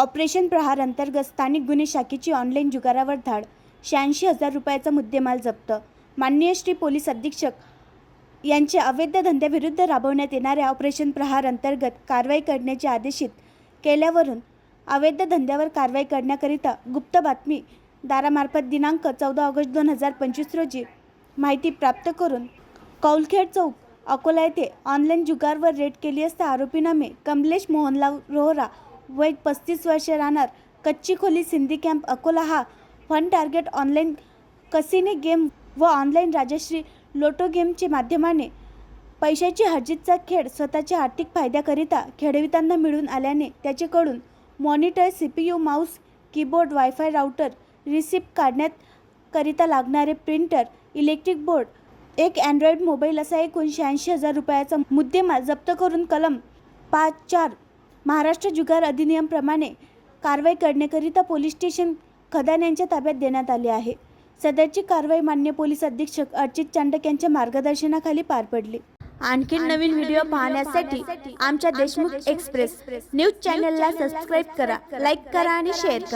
Operation प्रहार अंतर्गत स्थानिक गुन्हे शाखेची ऑनलाईन जुगारावर धाड, 86,000 रुपयाचा मुद्देमाल जप्त। माननीय श्री पोलीस अधीक्षक यांच्या अवैध धंद्याविरुद्ध राबवण्यात येणाऱ्या ऑपरेशन प्रहार अंतर्गत कारवाई करण्याचे आदेशित केल्यावरून अवैध धंद्यावर कारवाई करण्याकरिता गुप्त बातमीदारामार्फत दिनांक 14 ऑगस्ट 2025 रोजी माहिती प्राप्त करून कौलखेड चौक अकोला येथे ऑनलाईन जुगारवर रेड केली असता आरोपी नामे कमलेश मोहनलाल रोहरा वय 35 वर्षे, राहणार कच्ची खोली, सिंधी कॅम्प, अकोला हा fun target online casino game व ऑनलाईन राजश्री लोटो गेमचे माध्यमाने पैशाची हरजीतचा खेळ स्वतःच्या आर्थिक फायद्याकरिता खेळविताना मिळून आल्याने त्याच्याकडून monitor, CPU, mouse, keyboard, wifi router, receipt काढण्याकरिता लागणारे प्रिंटर, इलेक्ट्रिक बोर्ड, एक अँड्रॉइड मोबाईल असा एकूण 86,000 रुपयाचा मुद्देमाल जप्त करून कलम 5(4) महाराष्ट्र जुगार अधिनियम प्रमाणे कारवाई करण्याकरिता पोलीस स्टेशन खदान यांच्या ताब्यात देण्यात आले आहे। सदरची कारवाई माननीय पोलीस अधीक्षक अर्चित चांडक यांच्या मार्गदर्शनाखाली पार पडली। आणखी नवीन व्हिडिओ पाहण्यासाठी आमच्या देशमुख एक्सप्रेस न्यूज चॅनलला सबस्क्राईब करा, लाईक करा आणि शेअर करा।